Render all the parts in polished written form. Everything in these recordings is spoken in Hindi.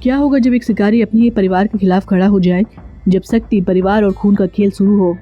क्या होगा जब एक शिकारी अपने ही परिवार के खिलाफ खड़ा हो जाए? जब शक्ति, परिवार और खून का खेल शुरू हो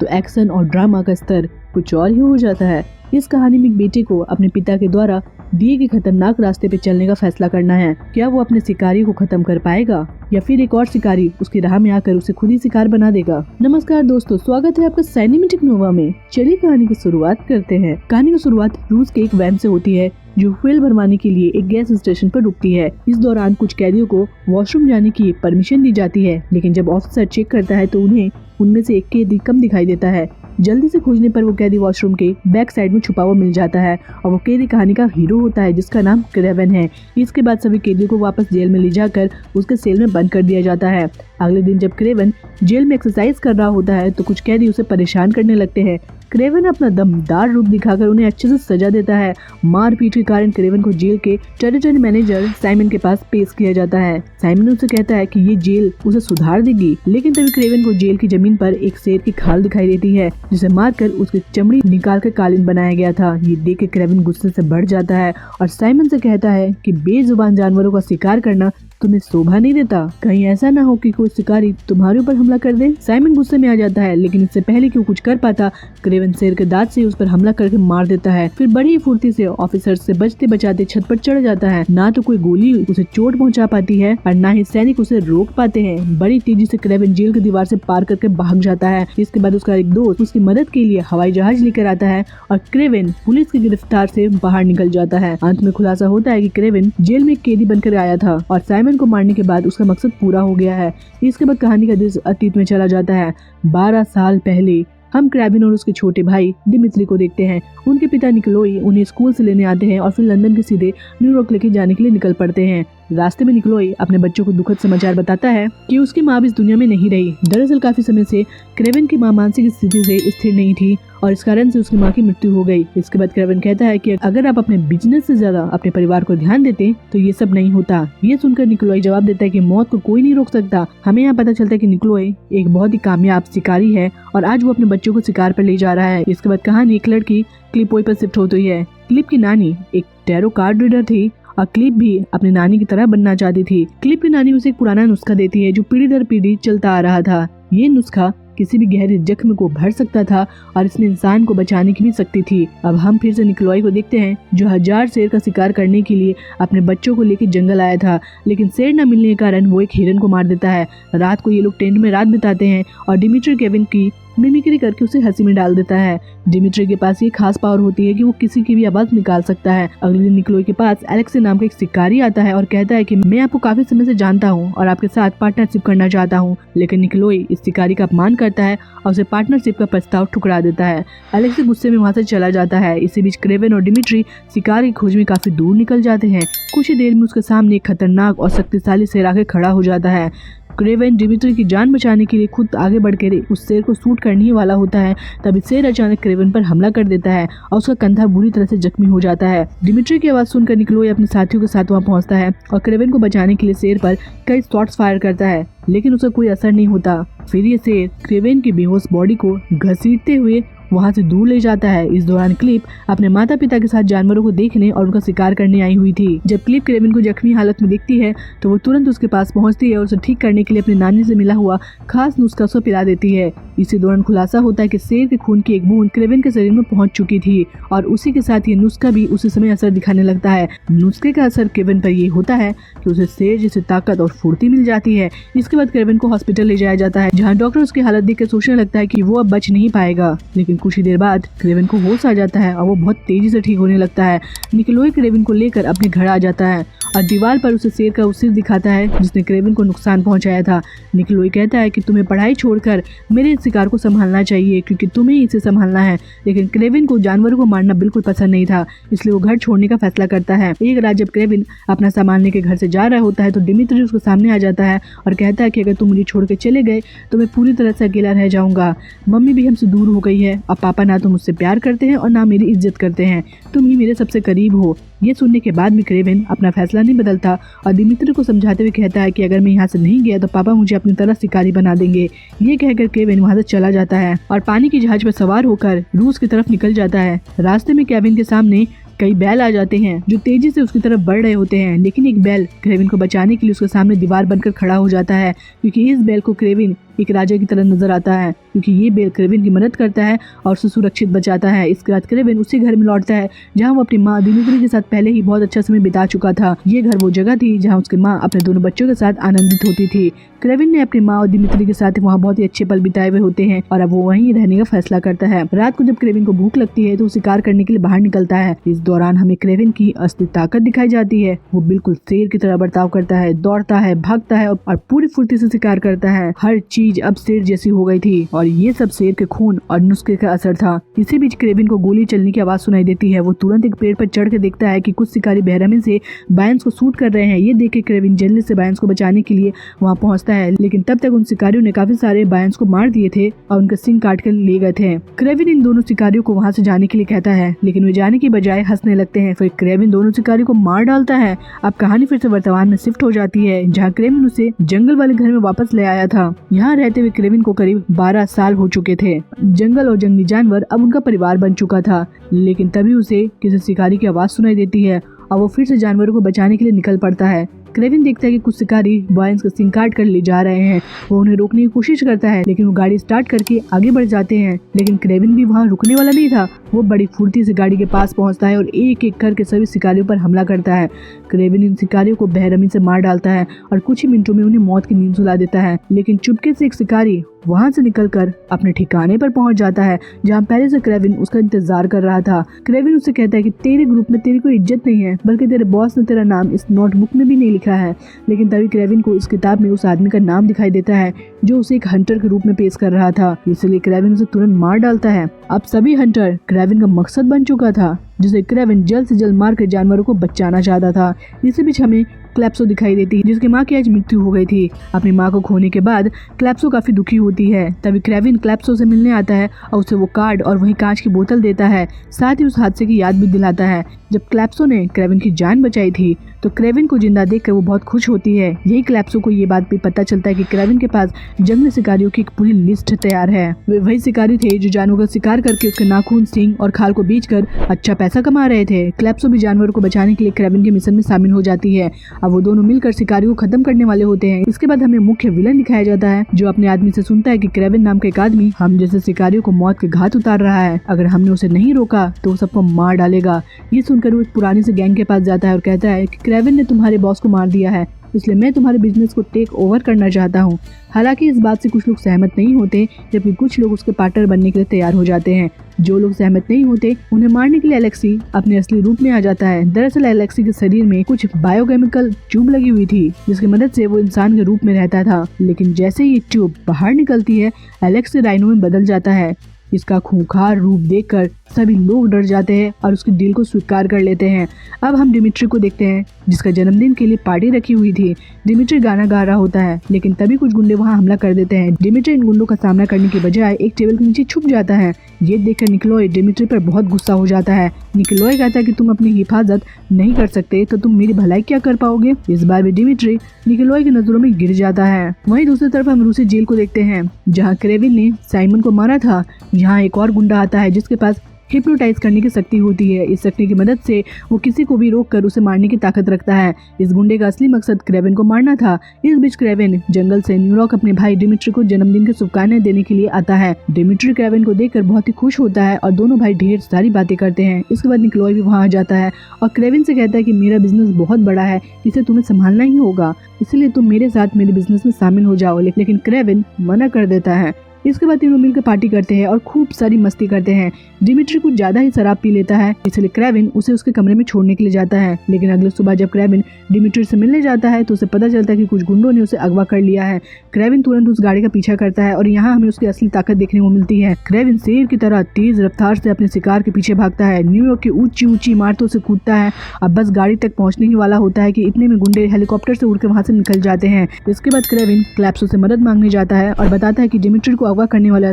तो एक्शन और ड्रामा का स्तर कुछ और ही हो जाता है। इस कहानी में एक बेटे को अपने पिता के द्वारा दिए गए खतरनाक रास्ते पे चलने का फैसला करना है। क्या वो अपने शिकारी को खत्म कर पाएगा या फिर एक और शिकारी उसकी राह में आकर उसे खुद ही शिकार बना देगा? नमस्कार दोस्तों, स्वागत है आपका सिनेमैटिक नोवा में। चलिए कहानी की शुरुआत करते हैं। कहानी की शुरुआत रूस के एक वैन से होती है जो फ्यूल भरवाने के लिए एक गैस स्टेशन पर रुकती है। इस दौरान कुछ कैदियों को वॉशरूम जाने की परमिशन दी जाती है, लेकिन जब ऑफिसर चेक करता है तो उन्हें उनमें से एक कैदी कम दिखाई देता है। जल्दी से खोजने पर वो कैदी वॉशरूम के बैक साइड में छुपा हुआ मिल जाता है और वो कैदी कहानी का हीरो होता है जिसका नाम क्रेवन है। इसके बाद सभी कैदियों को वापस जेल में ले जाकर उसके सेल में बंद कर दिया जाता है। अगले दिन जब क्रेवन जेल में एक्सरसाइज कर रहा होता है तो कुछ कैदी उसे परेशान करने लगते हैं। क्रेवन अपना दमदार रूप दिखाकर उन्हें अच्छे से सजा देता है। मारपीट के कारण क्रेवन को जेल के टेरिटरी मैनेजर साइमन के पास पेश किया जाता है। साइमन उसे कहता है कि ये जेल उसे सुधार देगी, लेकिन तभी क्रेवन को जेल की जमीन पर एक शेर की खाल दिखाई देती है जिसे मारकर उसकी चमड़ी निकाल कर कालीन बनाया गया था। ये देख के क्रेवन गुस्से से बढ़ जाता है और साइमन से कहता है कि बेजुबान जानवरों का शिकार करना तुम्हें शोभा नहीं देता। कहीं ऐसा ना हो कि कोई शिकारी तुम्हारे ऊपर हमला कर दे। साइमन गुस्से में आ जाता है, लेकिन इससे पहले कि वो कुछ कर पाता, क्रेवन शेर के दांत से उस पर हमला करके मार देता है। फिर बड़ी फुर्ती से ऑफिसर से बचते बचाते छत पर चढ़ जाता है। ना तो कोई गोली उसे चोट पहुंचा पाती है और ना ही सैनिक उसे रोक पाते हैं। बड़ी तेजी से क्रेवन जेल की दीवार से पार करके भाग जाता है। इसके बाद उसका एक दोस्त उसकी मदद के लिए हवाई जहाज लेकर आता है और क्रेवन पुलिस की गिरफ्तार से बाहर निकल जाता है। अंत में खुलासा होता है कि क्रेवन जेल में कैदी बनकर आया था और साइमन को मारने के बाद उसका मकसद पूरा हो गया है। इसके बाद कहानी का दृश्य अतीत में चला जाता है। 12 साल पहले हम क्रेवन और उसके छोटे भाई दिमित्री को देखते हैं। उनके पिता निकोलाई उन्हें स्कूल से लेने आते हैं और फिर लंदन के सीधे न्यूयॉर्क लेके जाने के लिए निकल पड़ते हैं। रास्ते में निकोलाई अपने बच्चों को दुखद समाचार बताता है कि उसकी माँ भी इस दुनिया में नहीं रही। दरअसल काफी समय से क्रेवन की माँ मानसिक स्थिति से स्थिर नहीं थी और इस कारण से उसकी माँ की मृत्यु हो गई। इसके बाद क्रेवन कहता है कि अगर आप अपने बिजनेस से ज्यादा अपने परिवार को ध्यान देते तो ये सब नहीं होता। ये सुनकर निकोलाई जवाब देता है कि मौत को कोई नहीं रोक सकता। हमें यहाँ पता चलता है कि निकोलाई एक बहुत ही कामयाब शिकारी है और आज वो अपने बच्चों को शिकार पर ले जा रहा है। इसके बाद कहानी एक लड़की क्लिपोई पर शिफ्ट होती है। क्लिप की नानी एक टैरो कार्ड रीडर थी और क्लिप भी अपनी नानी की तरह बनना चाहती थी। क्लिप की नानी उसे एक पुराना नुस्खा देती है जो पीढ़ी दर पीढ़ी चलता आ रहा था। ये नुस्खा किसी भी गहरे जख्म को भर सकता था और इसमें इंसान को बचाने की भी शक्ति थी। अब हम फिर से निकोलाई को देखते हैं जो 1000 शेर का शिकार करने के लिए अपने बच्चों को लेकर जंगल आया था, लेकिन शेर न मिलने के कारण वो एक हिरन को मार देता है। रात को ये लोग टेंट में रात बिताते हैं और डिमित्री केविन की मिमिक्री करके उसे हंसी में डाल देता है। डिमित्री के पास ये खास पावर होती है कि वो किसी की भी आवाज निकाल सकता है। अगले दिन निकोलाई के पास एलेक्स नाम का एक शिकारी आता है और कहता है कि मैं आपको काफी समय से जानता हूँ और आपके साथ पार्टनरशिप करना चाहता हूँ, लेकिन निकोलाई इस शिकारी का अपमान करता है और उसे पार्टनरशिप का प्रस्ताव ठुकरा देता है। एलेक्स गुस्से में वहाँ से चला जाता है। इसी बीच क्रेवन और डिमित्री शिकार की खोज में काफी दूर निकल जाते हैं। कुछ ही देर में उसके सामने एक खतरनाक और शक्तिशाली शेर आके खड़ा हो जाता है। क्रेवन डिमित्री की जान बचाने के लिए खुद आगे बढ़कर उस शेर को शूट करने ही वाला होता है, तभी शेर अचानक क्रेवन पर हमला कर देता है और उसका कंधा बुरी तरह से जख्मी हो जाता है। डिमित्री की आवाज सुनकर निकोलाई अपने साथियों के साथ वहां पहुंचता है और क्रेवन को बचाने के लिए शेर पर कई शॉट्स फायर करता है, लेकिन उसका कोई असर नहीं होता। फिर ये शेर क्रेवन की बेहोश बॉडी को घसीटते हुए वहाँ से दूर ले जाता है। इस दौरान क्लिप अपने माता पिता के साथ जानवरों को देखने और उनका शिकार करने आई हुई थी। जब क्लिप क्रेवन को जख्मी हालत में देखती है तो वो तुरंत उसके पास पहुँचती है और उसे ठीक करने के लिए अपनी नानी से मिला हुआ खास नुस्खा उसे पिला देती है। इसी दौरान खुलासा होता है कि शेर के खून की एक बूंद क्रेवन के शरीर में पहुंच चुकी थी और उसी के साथ ये नुस्खा भी उसी समय असर दिखाने लगता है। नुस्खे का असर क्रेवन पर ये होता है कि उसे शेर जैसी ताकत और फुर्ती मिल जाती है। इसके बाद क्रेवन को हॉस्पिटल ले जाया जाता है, जहाँ डॉक्टर उसकी हालत देखकर सोचने लगता है कि वो अब बच नहीं पाएगा, लेकिन कुछ ही देर बाद क्रेवन को होश आ जाता है और वो बहुत तेजी से ठीक होने लगता है। निकोलाई क्रेवन को लेकर अपने घर आ जाता है और दीवार पर उसे शेर का सिर दिखाता है जिसने क्रेवन को नुकसान पहुंचाया था। निकोलाई कहता है कि तुम्हें पढ़ाई छोड़कर मेरे शिकार को संभालना चाहिए क्योंकि तुम्हें इसे संभालना है, लेकिन क्रेवन को जानवरों को मारना बिल्कुल पसंद नहीं था, इसलिए वो घर छोड़ने का फैसला करता है। एक रात जब क्रेवन अपना सामान लेकर घर से जा रहा होता है तो डिमित्री उसके सामने आ जाता है और कहता है कि अगर तुम मुझे छोड़ के चले गए तो मैं पूरी तरह से अकेला रह जाऊंगा। मम्मी भी हमसे दूर हो गई है और पापा ना तो मुझसे प्यार करते हैं और ना मेरी इज्जत करते हैं, तुम ही मेरे सबसे करीब हो। ये सुनने के बाद भी क्रेवन अपना फैसला नहीं बदलता और दिमित्री को समझाते हुए कहता है कि अगर मैं यहाँ से नहीं गया तो पापा मुझे अपनी तरह शिकारी बना देंगे। ये कहकर क्रेवन वहाँ से चला जाता है और पानी की जहाज पर सवार होकर रूस की तरफ निकल जाता है। रास्ते में केविन के सामने कई बैल आ जाते हैं जो तेजी से उसकी तरफ बढ़ रहे होते हैं, लेकिन एक बैल क्रेविन को बचाने के लिए उसके सामने दीवार बनकर खड़ा हो जाता है, क्योंकि इस बैल को क्रेविन एक राजा की तरह नजर आता है, क्योंकि ये बैल क्रेविन की मदद करता है और उसे सुरक्षित बचाता है। इसके बाद क्रेविन उसी घर में लौटता है जहाँ वो अपनी माँ दिमित्री के साथ पहले ही बहुत अच्छा समय बिता चुका था। ये घर वो जगह थी जहाँ उसकी माँ अपने दोनों बच्चों के साथ आनंदित होती थी। क्रेविन ने अपनी माँ और दिमित्री के साथ वहाँ बहुत ही अच्छे पल बिताए हुए होते हैं और अब वो वहीं रहने का फैसला करता है। रात को जब क्रेविन को भूख लगती है तो वो शिकार करने के लिए बाहर निकलता है। इस दौरान हमें क्रेविन की असली ताकत दिखाई जाती है। वो बिल्कुल शेर की तरह बर्ताव करता है, दौड़ता है, भागता है और पूरी फुर्ती से शिकार करता है। हर चीज अब शेर जैसी हो गई थी और ये सब शेर के खून और नुस्खे का असर था। इसी बीच क्रेविन को गोली चलने की आवाज सुनाई देती है। वो तुरंत एक पेड़ पर चढ़ के देखता है कि कुछ शिकारी बेरहमी से बायंस को शूट कर रहे हैं। ये देख के क्रेविन जल्दी से बायंस को बचाने के लिए वहाँ पहुँचता है, लेकिन तब तक उन शिकारियों ने काफी सारे बायंस को मार दिए थे और उनका सिंग काट कर ले गए थे। क्रेविन इन दोनों शिकारियों को वहाँ से जाने के लिए कहता है, लेकिन वे जाने की बजाय हंसने लगते हैं। फिर क्रेविन दोनों शिकारियों को मार डालता है। अब कहानी फिर से वर्तमान में शिफ्ट हो जाती है, जहाँ क्रेविन उसे जंगल वाले घर में वापस ले आया था। यहाँ रहते हुए क्रेविन को करीब 12 साल हो चुके थे। जंगल और जंगली जानवर अब उनका परिवार बन चुका था, लेकिन तभी उसे किसी शिकारी की आवाज सुनाई देती है और वो फिर से जानवरों को बचाने के लिए निकल पड़ता है। क्रेविन देखता है कि कुछ शिकारी बायंस का सिंग काट कर ले जा रहे हैं। वो उन्हें रोकने की कोशिश करता है, लेकिन वो गाड़ी स्टार्ट करके आगे बढ़ जाते हैं। लेकिन क्रेविन भी वहाँ रुकने वाला नहीं था। वो बड़ी फुर्ती से गाड़ी के पास पहुँचता है और एक एक करके सभी शिकारियों पर हमला करता है। क्रेविन इन शिकारियों को बेरहमी से मार डालता है और कुछ ही मिनटों में उन्हें मौत की नींद सुला देता है। लेकिन चुपके से एक शिकारी वहाँ से निकलकर अपने ठिकाने पर पहुंच जाता है, जहाँ पहले से क्रेविन उसका इंतजार कर रहा था। क्रेविन उससे कहता है कि तेरे ग्रुप में तेरी कोई इज्जत नहीं है, बल्कि तेरे बॉस ने तेरा नाम इस नोटबुक में भी नहीं लिखा है। लेकिन तभी क्रेविन को इस किताब में उस आदमी का नाम दिखाई देता है जो उसे एक हंटर के रूप में पेश कर रहा था, इसलिए क्रेविन उसे तुरंत मार डालता है। अब सभी हंटर क्रेविन का मकसद बन चुका था, जिसे क्रेविन जल्द से जल्द मार कर जानवरों को बचाना चाहता था। इसी बीच हमें क्लैप्सो दिखाई देती है, जिसकी माँ की आज मृत्यु हो गई थी। अपनी माँ को खोने के बाद क्लैप्सो काफी दुखी होती है। तभी क्रेविन क्लैप्सो से मिलने आता है और उसे वो कार्ड और वही कांच की बोतल देता है, साथ ही उस हादसे की याद भी दिलाता है जब क्लैप्सो ने क्रेविन की जान बचाई थी। तो क्रेविन को जिंदा देखकर वो बहुत खुश होती है। यही क्लैप्सो को ये बात भी पता चलता है कि क्रेविन के पास जंगली शिकारियों की एक पूरी लिस्ट तैयार है। वे वही शिकारी थे जो जानवरों का शिकार करके उसके नाखून, सींग और खाल को बेचकर अच्छा पैसा कमा रहे थे। क्लैप्सो भी जानवरों को बचाने के लिए क्रेविन के मिशन में शामिल हो जाती है। अब वो दोनों मिलकर शिकारियों को खत्म करने वाले होते हैं। इसके बाद हमें मुख्य विलन दिखाया जाता है, जो अपने आदमी से सुनता है कि क्रेविन नाम का एक आदमी हम जैसे शिकारियों को मौत के घाट उतार रहा है। अगर हमने उसे नहीं रोका तो वो सबको मार डालेगा। ये सुनकर वो एक पुरानी से गैंग के पास जाता है और कहता है कि क्रेविन ने तुम्हारे बॉस को मार दिया है, इसलिए मैं तुम्हारे बिजनेस को टेक ओवर करना चाहता हूँ। हालांकि इस बात से कुछ लोग सहमत नहीं होते, जबकि कुछ लोग उसके पार्टनर बनने के लिए तैयार हो जाते हैं। जो लोग सहमत नहीं होते उन्हें मारने के लिए एलेक्सी अपने असली रूप में आ जाता है। दरअसल एलेक्सी के शरीर में कुछ बायोकेमिकल ट्यूब लगी हुई थी, जिसकी मदद से वो इंसान के रूप में रहता था। लेकिन जैसे ही ये ट्यूब बाहर निकलती है, एलेक्सी राइनो में बदल जाता है। इसका खूंखार रूप देखकर सभी लोग डर जाते हैं और उसकी डील को स्वीकार कर लेते हैं। अब हम डिमिट्री को देखते हैं, जिसका जन्मदिन के लिए पार्टी रखी हुई थी। डिमिट्री गाना गा रहा होता है, लेकिन तभी कुछ गुंडे वहां हमला कर देते हैं। डिमिट्री इन गुंडों का सामना करने के बजाय एक टेबल के नीचे छुप जाता है। ये देखकर निकोलॉय डिमिट्री पर बहुत गुस्सा हो जाता है। निकोलॉय कहता है कि तुम अपनी हिफाजत नहीं कर सकते तो तुम मेरी भलाई क्या कर पाओगे। इस बार भी डिमिट्री निकोलॉय की नजरों में गिर जाता है। वहीं दूसरी तरफ हम रूसी जेल को देखते हैं, जहाँ क्रेविन ने साइमन को मारा था। यहाँ एक और गुंडा आता है जिसके पास हिप्नोटाइज करने की शक्ति होती है। इस शक्ति की मदद से वो किसी को भी रोककर उसे मारने की ताकत रखता है। इस गुंडे का असली मकसद क्रेविन को मारना था। इस बीच क्रेविन जंगल से न्यूयॉर्क अपने भाई डिमिट्री को जन्मदिन की शुभकामनाएं देने के लिए आता है। डिमिट्री क्रेविन को देखकर बहुत ही खुश होता है और दोनों भाई ढेर सारी बातें करते हैं। इसके बाद निकोलॉय भी वहाँ आ जाता है और क्रेविन से कहता है कि मेरा बिजनेस बहुत बड़ा है, इसे तुम्हें संभालना ही होगा, इसलिए तुम मेरे साथ मेरे बिजनेस में शामिल हो जाओ। लेकिन क्रेविन मना कर देता है। इसके बाद तीनों मिलकर पार्टी करते हैं और खूब सारी मस्ती करते हैं। डिमिट्री कुछ ज्यादा ही शराब पी लेता है, इसलिए क्रेविन उसे उसके कमरे में छोड़ने के लिए जाता है। लेकिन अगले सुबह जब क्रेविन डिमिट्री से मिलने जाता है तो उसे पता चलता है कि कुछ गुंडों ने उसे अगवा कर लिया है। क्रेविन तुरंत उस गाड़ी का पीछा करता है और यहाँ हमें उसकी असली ताकत देखने को मिलती है। क्रेविन शेर की तरह तेज रफ्तार से अपने शिकार के पीछे भागता है, न्यूयॉर्क की ऊंची ऊंची इमारतों से कूदता है। अब बस गाड़ी तक पहुंचने ही वाला होता है कि इतने में गुंडे हेलीकॉप्टर से उड़कर वहां से निकल जाते हैं। इसके बाद क्रेविन क्लैप्सो से मदद मांगने जाता है और बताता है कि डिमिट्री को अगवा करने वाला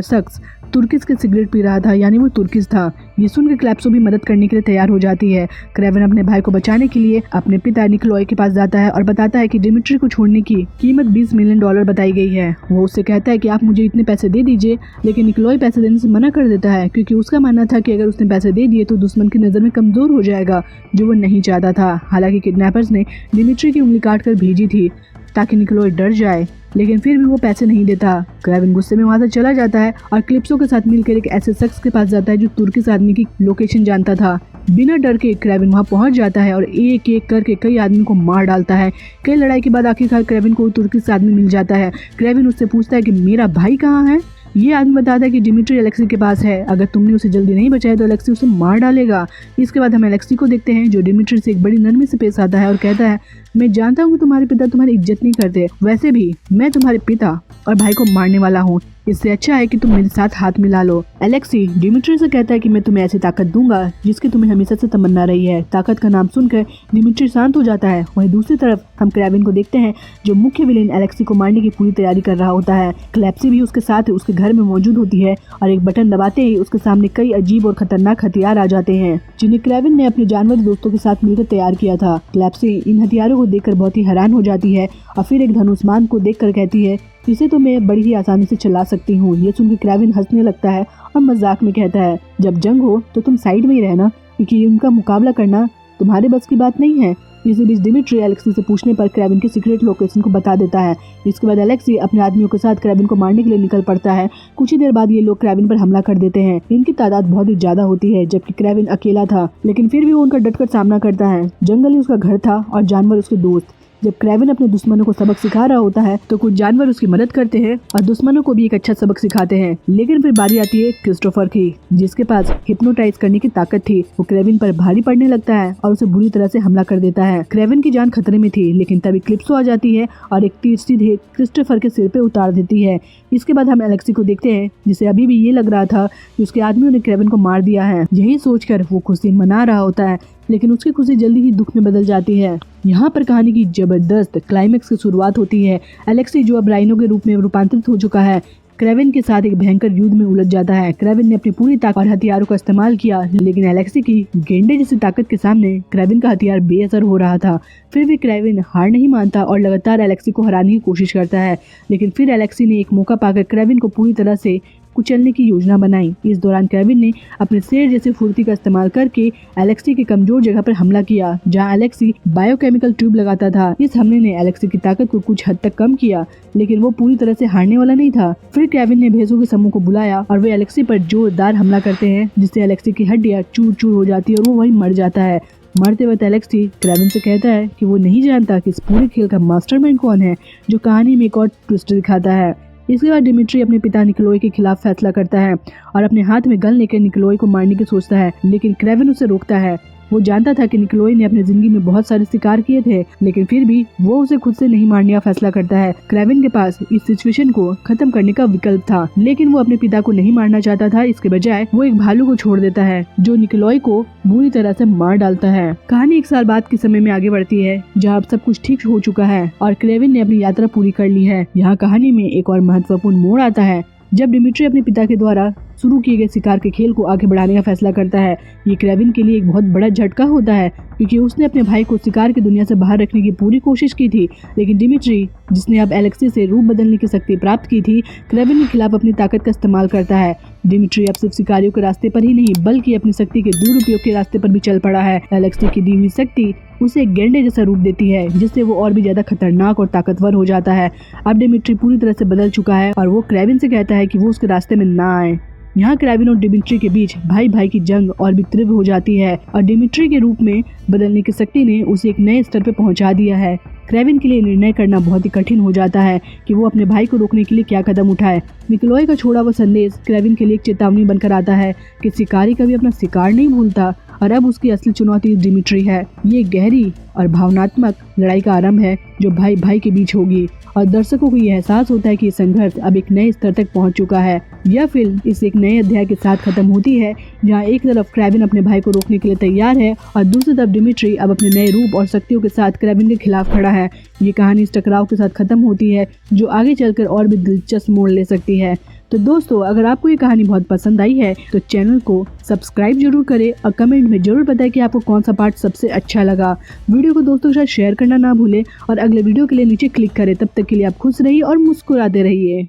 तुर्किश के सिगरेट पी रहा था, यानी वो तुर्किश था। ये सुनकर क्लैप्सो भी मदद करने के लिए तैयार हो जाती है। क्रेवन अपने भाई को बचाने के लिए अपने पिता निकोलॉय के पास जाता है और बताता है कि डिमिट्री को छोड़ने की कीमत $20 मिलियन बताई गई है। वो उससे कहता है कि आप मुझे इतने पैसे दे दीजिए, लेकिन निकोलॉय पैसे देने से मना कर देता है क्योंकि उसका मानना था कि अगर उसने पैसे दे दिए तो दुश्मन की नजर में कमजोर हो जाएगा, जो वो नहीं चाहता था। हालांकि किडनैपर्स ने डिमिट्री की उंगली काट कर भेजी थी ताकि निकोलॉय डर जाए, लेकिन फिर भी वो पैसे नहीं देता। क्रेवन गुस्से में वहां से चला जाता है और क्लिप्सो के साथ मिलकर एक ऐसे शख्स के पास जाता है जो तुर्किश आदमी की लोकेशन जानता था। बिना डर के क्रेवन वहां पहुंच जाता है और एक एक करके कई आदमी को मार डालता है। कई लड़ाई के बाद आखिरकार क्रेवन को तुर्किश आदमी मिल जाता है। क्रेवन उससे पूछता है कि मेरा भाई कहाँ है। ये आदमी बताता है कि डिमिट्री अलेक्सी के पास है, अगर तुमने उसे जल्दी नहीं बचाया तो अलेक्सी उसे मार डालेगा। इसके बाद हम अलेक्सी को देखते हैं जो डिमिट्री से एक बड़ी नरमी से पेश आता है और कहता है, मैं जानता हूँ कि तुम्हारे पिता तुम्हारी इज्जत नहीं करते, वैसे भी मैं तुम्हारे पिता और भाई को मारने वाला हूँ, इससे अच्छा है कि तुम मेरे साथ हाथ मिला लो। अलेक्सी डिमिट्री से कहता है कि मैं तुम्हें ऐसी ताकत दूंगा जिसकी तुम्हें हमेशा से तमन्ना रही है। ताकत का नाम सुनकर डिमिट्री शांत हो जाता है। वहीं दूसरी तरफ हम क्रेवन को देखते हैं जो मुख्य विलेन अलेक्सी को मारने की पूरी तैयारी कर रहा होता है। क्लैप्सी भी उसके साथ उसके घर में मौजूद होती है और एक बटन दबाते ही उसके सामने कई अजीब और खतरनाक हथियार आ जाते हैं जिन्हें क्रेवन ने अपने जानवर दोस्तों के साथ मिलकर तैयार किया था। क्लैप्सी इन हथियारों को देखकर बहुत ही हैरान हो जाती है और फिर एक धनुष्मान को देखकर कहती है, इसे तो मैं बड़ी ही आसानी से चला सकती हूँ। ये सुनकर क्रेवन हंसने लगता है और मजाक में कहता है, जब जंग हो तो तुम साइड में ही रहना, क्योंकि उनका मुकाबला करना तुम्हारे बस की बात नहीं है। इसी बीच डिमिट्री अलेक्सी से पूछने पर क्रेवन की सीक्रेट लोकेशन को बता देता है। इसके बाद अलेक्सी अपने आदमियों के साथ क्रेवन को मारने के लिए निकल पड़ता है। कुछ ही देर बाद ये लोग क्रेवन पर हमला कर देते हैं। इनकी तादाद बहुत ही ज्यादा होती है, जबकि क्रेवन अकेला था, लेकिन फिर भी वो उनका डटकर सामना करता है। जंगल ही उसका घर था और जानवर उसके दोस्त। जब क्रेवन अपने दुश्मनों को सबक सिखा रहा होता है तो कुछ जानवर उसकी मदद करते हैं और दुश्मनों को भी एक अच्छा सबक सिखाते हैं। लेकिन फिर बारी आती है क्रिस्टोफर की, जिसके पास हिप्नोटाइज करने की ताकत थी। वो क्रेवन पर भारी पड़ने लगता है और उसे बुरी तरह से हमला कर देता है। क्रेवन की जान खतरे में थी, लेकिन तभी क्लिप्सो आ जाती है और एक तीर सीधे क्रिस्टोफर के सिर पे उतार देती है। इसके बाद हम अलेक्सी को देखते हैं जिसे अभी भी ये लग रहा था कि उसके आदमियों ने क्रेवन को मार दिया है। यही सोचकर वो खुशी मना रहा होता है, लेकिन उसकी खुशी जल्दी ही दुख में बदल जाती है। यहाँ पर कहानी की जबरदस्त क्लाइमेक्स की शुरुआत होती है। अलेक्सी जो अब राइनो के रूप में रूपांतरित हो चुका है, क्रेवन के साथ एक भयंकर युद्ध में उलझ जाता है। क्रेवन ने अपनी पूरी ताकत और हथियारों का इस्तेमाल किया, लेकिन अलेक्सी की गेंडे जैसी ताकत के सामने क्रेवन का हथियार बेअसर हो रहा था। फिर भी क्रेवन हार नहीं मानता और लगातार अलेक्सी को हराने की कोशिश करता है, लेकिन फिर अलेक्सी ने एक मौका पाकर क्रेवन को पूरी तरह से कुचलने की योजना बनाई। इस दौरान क्रेवन ने अपने शेर जैसी फुर्ती का इस्तेमाल करके अलेक्सी की कमजोर जगह पर हमला किया, जहां अलेक्सी बायोकेमिकल ट्यूब लगाता था। इस हमले ने अलेक्सी की ताकत को कुछ हद तक कम किया, लेकिन वो पूरी तरह से हारने वाला नहीं था। फिर क्रेवन ने भैंसों के समूह को बुलाया और वे अलेक्सी पर जोरदार हमला करते हैं, जिससे अलेक्सी की हड्डियां चूर चूर हो जाती है और वो वहीं मर जाता है। मरते वक्त अलेक्सी क्रेवन से कहता है कि वो नहीं जानता कि इस पूरे खेल का मास्टरमाइंड कौन है, जो कहानी में एक और ट्विस्ट दिखाता है। इसके बाद डिमिट्री अपने पिता निकोलॉय के खिलाफ फैसला करता है और अपने हाथ में गन लेकर निकोलॉय को मारने की सोचता है, लेकिन क्रेवन उसे रोकता है। वो जानता था कि निकोलॉय ने अपनी जिंदगी में बहुत सारे शिकार किए थे, लेकिन फिर भी वो उसे खुद से नहीं मारने का फैसला करता है। क्रेवन के पास इस सिचुएशन को खत्म करने का विकल्प था, लेकिन वो अपने पिता को नहीं मारना चाहता था। इसके बजाय वो एक भालू को छोड़ देता है जो निकोलॉय को बुरी तरह से मार डालता है। कहानी 1 साल बाद के समय में आगे बढ़ती है, जहाँ अब सब कुछ ठीक हो चुका है और क्रेवन ने अपनी यात्रा पूरी कर ली है। यहाँ कहानी में एक और महत्वपूर्ण मोड़ आता है जब डिमिट्री अपने पिता के द्वारा शुरू किए गए शिकार के खेल को आगे बढ़ाने का फैसला करता है। ये क्रेवन के लिए एक बहुत बड़ा झटका होता है, क्योंकि उसने अपने भाई को शिकार की दुनिया से बाहर रखने की पूरी कोशिश की थी, लेकिन डिमिट्री, जिसने अब अलेक्सी से रूप बदलने की शक्ति प्राप्त की थी, क्रेवन के खिलाफ अपनी ताकत का इस्तेमाल करता है। डिमिट्री अब सिर्फ शिकारियों के रास्ते पर ही नहीं, बल्कि अपनी शक्ति के दुरुपयोग के रास्ते पर भी चल पड़ा है। अलेक्सी की दी हुई शक्ति उसे एक गेंडे जैसा रूप देती है, जिससे वो और भी ज्यादा खतरनाक और ताकतवर हो जाता है। अब डिमिट्री पूरी तरह से बदल चुका है और वो क्रेवन से कहता है कि वो उसके रास्ते में ना आए। यहाँ क्रेवन और डिमिट्री के बीच भाई भाई की जंग और भी तीव्र हो जाती है और डिमिट्री के रूप में बदलने की शक्ति ने उसे एक नए स्तर पर पहुंचा दिया है। क्रेवन के लिए निर्णय करना बहुत ही कठिन हो जाता है कि वो अपने भाई को रोकने के लिए क्या कदम उठाए। निकोलॉय का छोड़ा हुआ संदेश क्रेवन के लिए एक चेतावनी बनकर आता है कि शिकारी कभी अपना शिकार नहीं भूलता और अब उसकी असली चुनौती डिमिट्री है। ये गहरी और भावनात्मक लड़ाई का आरंभ है जो भाई भाई के बीच होगी और दर्शकों को ये एहसास होता है कि संघर्ष अब एक नए स्तर तक पहुंच चुका है। यह फिल्म इस एक नए अध्याय के साथ खत्म होती है, जहां एक तरफ क्रेवन अपने भाई को रोकने के लिए तैयार है और दूसरी तरफ डिमिट्री अब अपने नए रूप और शक्तियों के साथ क्रेवन के खिलाफ खड़ा है। ये कहानी इस टकराव के साथ खत्म होती है, जो आगे चलकर और भी दिलचस्प मोड़ ले सकती है। तो दोस्तों, अगर आपको ये कहानी बहुत पसंद आई है तो चैनल को सब्सक्राइब जरूर करें और कमेंट में जरूर बताएं कि आपको कौन सा पार्ट सबसे अच्छा लगा। वीडियो को दोस्तों के साथ शेयर करना ना भूलें और अगले वीडियो के लिए नीचे क्लिक करें। तब तक के लिए आप खुश रहिए और मुस्कुराते रहिए।